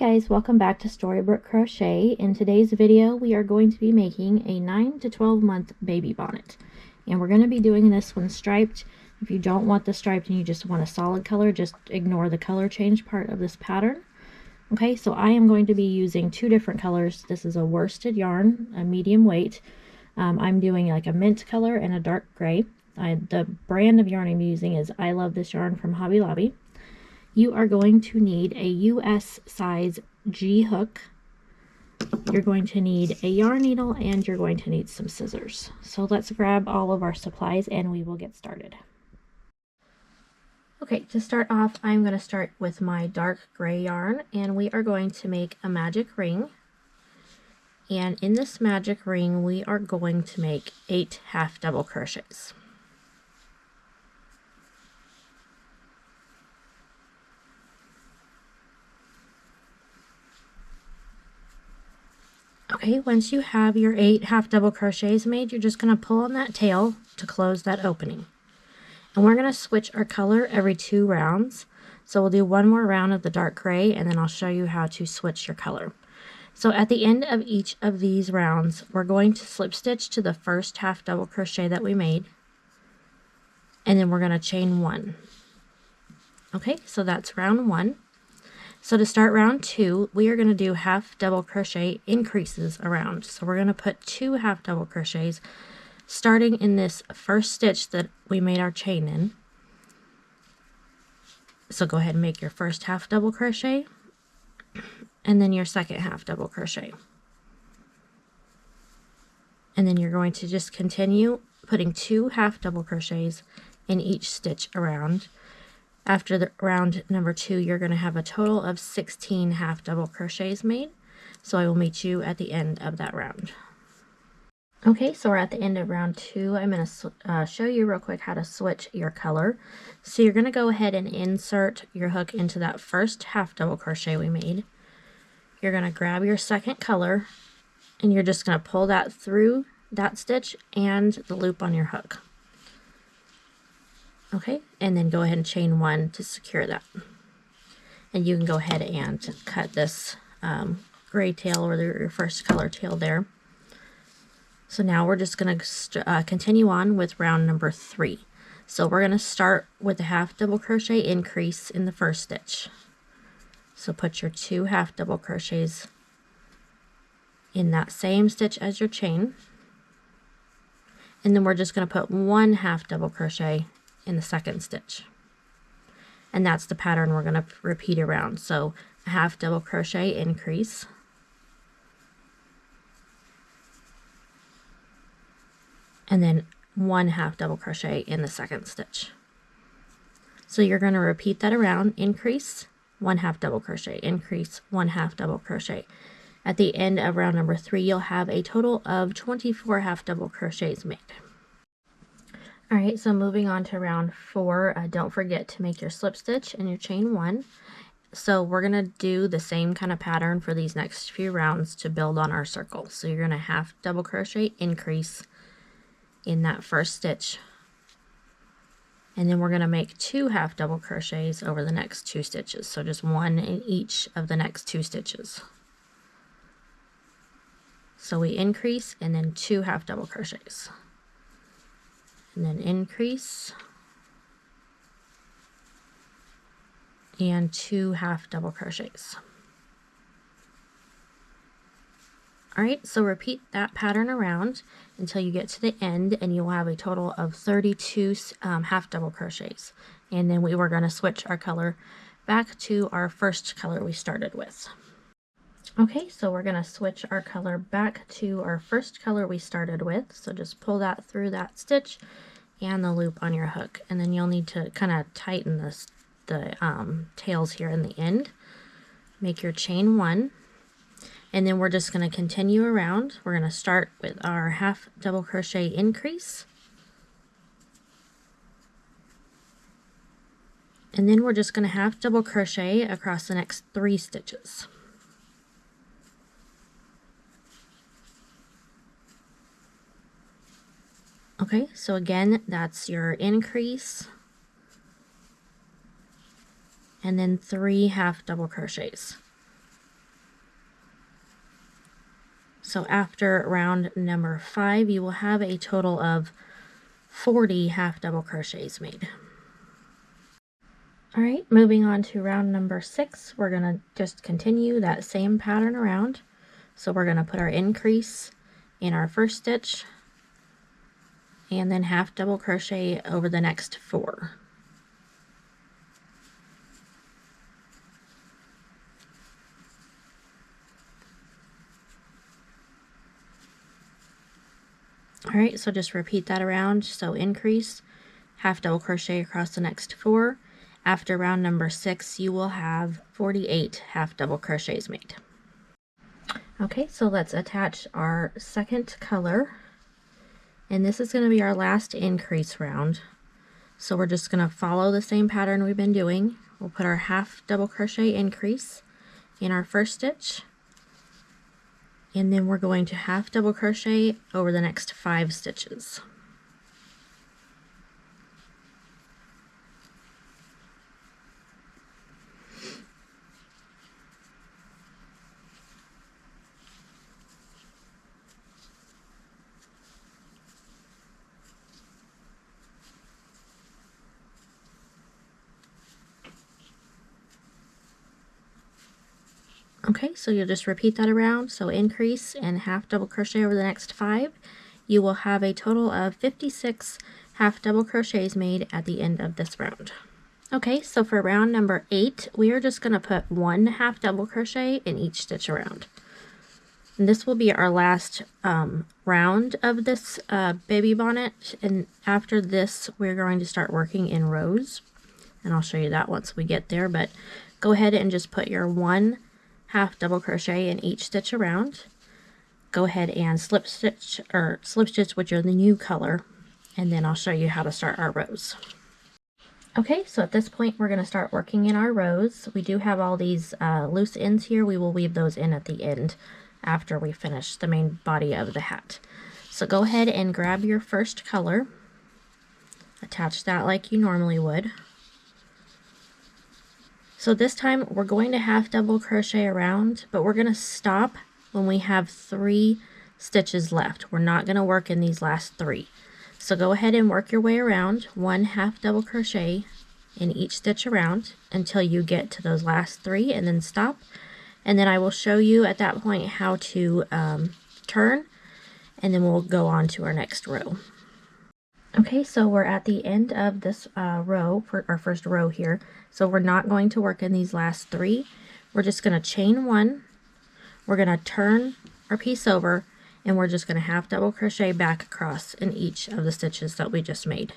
guys, welcome back to Storybook Crochet. In today's video we are going to be making a 9 to 12 month baby bonnet, and we're going to be doing this one striped. If you don't want the striped and you just want a solid color, just ignore the color change part of this pattern. Okay, so I am going to be using two different colors. This is a worsted yarn, a medium weight. I'm doing like a mint color and a dark gray. The brand of yarn I'm using is I Love This Yarn from Hobby Lobby. You are going to need a US size G hook. You're going to need a yarn needle, and you're going to need some scissors. So let's grab all of our supplies and we will get started. Okay, to start off, I'm going to start with my dark gray yarn, and we are going to make a magic ring. And in this magic ring, we are going to make 8 half double crochets. Okay, once you have your 8 half double crochets made, you're just going to pull on that tail to close that opening. And we're going to switch our color every 2 rounds. So we'll do one more round of the dark gray, and then I'll show you how to switch your color. So at the end of each of these rounds, we're going to slip stitch to the first half double crochet that we made, and then we're going to chain 1. Okay, so that's round 1. So to start round 2, we are going to do half double crochet increases around. So we're going to put 2 half double crochets starting in this first stitch that we made our chain in. So go ahead and make your first half double crochet and then your second half double crochet. And then you're going to just continue putting 2 half double crochets in each stitch around. After the round number 2, you're going to have a total of 16 half double crochets made. So I will meet you at the end of that round. Okay, so we're at the end of round 2. I'm going to show you real quick how to switch your color. So you're going to go ahead and insert your hook into that first half double crochet we made. You're going to grab your second color, and you're just going to pull that through that stitch and the loop on your hook. Okay, and then go ahead and chain 1 to secure that. And you can go ahead and cut this gray tail or your first color tail there. So now we're just going to continue on with round number 3. So we're going to start with a half double crochet increase in the first stitch. So put your 2 half double crochets in that same stitch as your chain. And then we're just going to put 1 half double crochet in the second stitch, and that's the pattern we're going to repeat around. So a half double crochet increase, and then 1 half double crochet in the second stitch. So you're going to repeat that around, increase, 1 half double crochet, increase, 1 half double crochet. At the end of round number 3, you'll have a total of 24 half double crochets made. Alright, so moving on to round 4, don't forget to make your slip stitch and your chain 1. So we're going to do the same kind of pattern for these next few rounds to build on our circle. So you're going to half double crochet increase in that first stitch. And then we're going to make 2 half double crochets over the next 2 stitches. So just 1 in each of the next 2 stitches. So we increase and then 2 half double crochets. And then increase and 2 half double crochets. Alright, so repeat that pattern around until you get to the end, and you'll have a total of 32 half double crochets. And then we were going to switch our color back to our first color we started with. Okay, so we're going to switch our color back to our first color we started with. So just pull that through that stitch and the loop on your hook. And then you'll need to kind of tighten the tails here in the end. Make your chain 1. And then we're just going to continue around. We're going to start with our half double crochet increase. And then we're just going to half double crochet across the next 3 stitches. Okay, so again, that's your increase, and then 3 half double crochets. So after round number 5, you will have a total of 40 half double crochets made. All right, moving on to round number 6, we're going to just continue that same pattern around. So we're going to put our increase in our first stitch and then half double crochet over the next 4. All right, so just repeat that around. So increase, half double crochet across the next 4. After round number 6, you will have 48 half double crochets made. Okay, so let's attach our second color. And this is going to be our last increase round. So we're just going to follow the same pattern we've been doing. We'll put our half double crochet increase in our first stitch. And then we're going to half double crochet over the next 5 stitches. Okay, so you'll just repeat that around. So increase and half double crochet over the next 5. You will have a total of 56 half double crochets made at the end of this round. Okay, so for round number 8, we are just going to put 1 half double crochet in each stitch around. And this will be our last round of this baby bonnet. And after this, we're going to start working in rows. And I'll show you that once we get there. But go ahead and just put your 1 half double crochet in each stitch around. Go ahead and slip stitch with your new color, and then I'll show you how to start our rows. Okay, so at this point we're going to start working in our rows. We do have all these loose ends here. We will weave those in at the end after we finish the main body of the hat. So go ahead and grab your first color, attach that like you normally would. So this time we're going to half double crochet around, but we're going to stop when we have 3 stitches left. We're not going to work in these last 3. So go ahead and work your way around 1 half double crochet in each stitch around until you get to those last 3, and then stop. And then I will show you at that point how to turn, and then we'll go on to our next row. Okay, so we're at the end of this row, for our first row here. So we're not going to work in these last 3. We're just going to chain 1. We're going to turn our piece over, and we're just going to half double crochet back across in each of the stitches that we just made.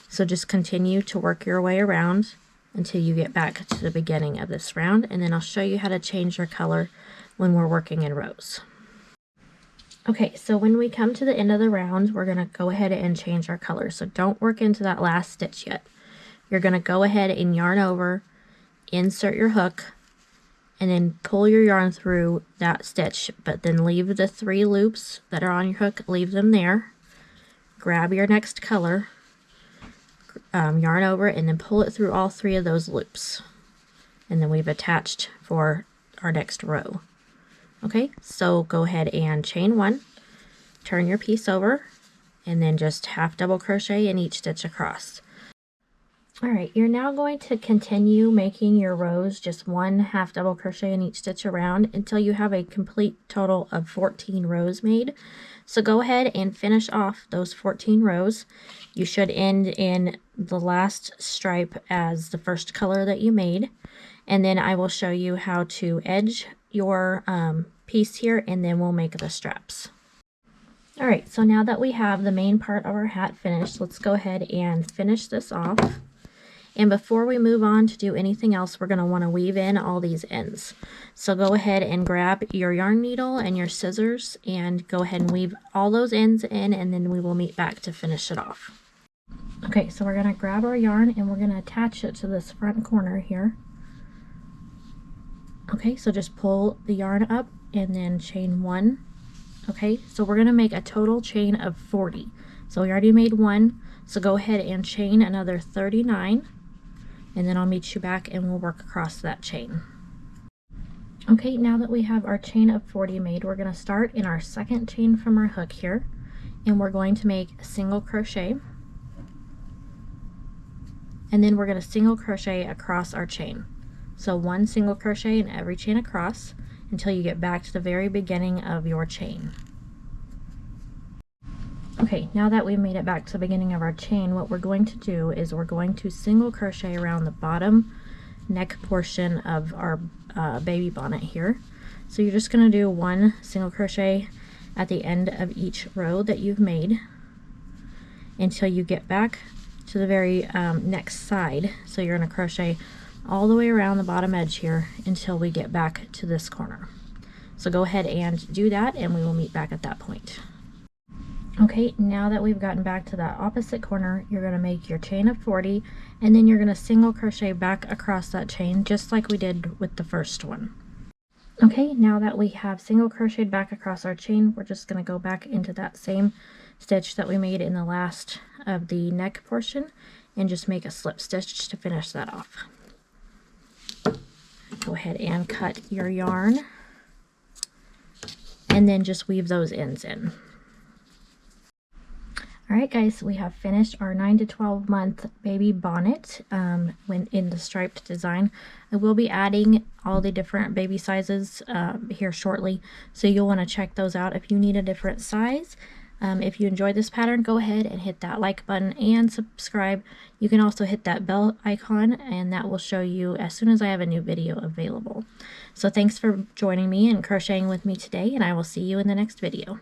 So just continue to work your way around until you get back to the beginning of this round, and then I'll show you how to change your color when we're working in rows. Okay, so when we come to the end of the round, we're going to go ahead and change our color. So don't work into that last stitch yet. You're going to go ahead and yarn over, insert your hook, and then pull your yarn through that stitch, but then leave the 3 loops that are on your hook, leave them there. Grab your next color, yarn over, and then pull it through all 3 of those loops. And then we've attached for our next row. Okay, so go ahead and chain 1, turn your piece over, and then just half double crochet in each stitch across. All right, you're now going to continue making your rows just 1 half double crochet in each stitch around until you have a complete total of 14 rows made. So go ahead and finish off those 14 rows. You should end in the last stripe as the first color that you made, and then I will show you how to edge your piece here, and then we'll make the straps. All right, so now that we have the main part of our hat finished, let's go ahead and finish this off. And before we move on to do anything else, we're going to want to weave in all these ends. So go ahead and grab your yarn needle and your scissors and go ahead and weave all those ends in, and then we will meet back to finish it off. Okay, so we're going to grab our yarn and we're going to attach it to this front corner here. Okay, so just pull the yarn up and then chain 1. Okay, so we're going to make a total chain of 40. So we already made 1, so go ahead and chain another 39, and then I'll meet you back and we'll work across that chain. Okay, now that we have our chain of 40 made, we're going to start in our second chain from our hook here, and we're going to make a single crochet, and then we're going to single crochet across our chain. So one single crochet in every chain across until you get back to the very beginning of your chain. Okay, now that we've made it back to the beginning of our chain, what we're going to do is we're going to single crochet around the bottom neck portion of our baby bonnet here. So you're just going to do one single crochet at the end of each row that you've made until you get back to the very next side. So you're going to crochet all the way around the bottom edge here until we get back to this corner. So go ahead and do that, and we will meet back at that point. Okay, now that we've gotten back to that opposite corner, you're going to make your chain of 40, and then you're going to single crochet back across that chain just like we did with the first one. Okay, now that we have single crocheted back across our chain, we're just going to go back into that same stitch that we made in the last of the neck portion and just make a slip stitch to finish that off. Go ahead and cut your yarn and then just weave those ends in. Alright guys, we have finished our 9 to 12 month baby bonnet when in the striped design. I will be adding all the different baby sizes here shortly, so you'll want to check those out if you need a different size. If you enjoyed this pattern, go ahead and hit that like button and subscribe. You can also hit that bell icon, and that will show you as soon as I have a new video available. So thanks for joining me and crocheting with me today, and I will see you in the next video.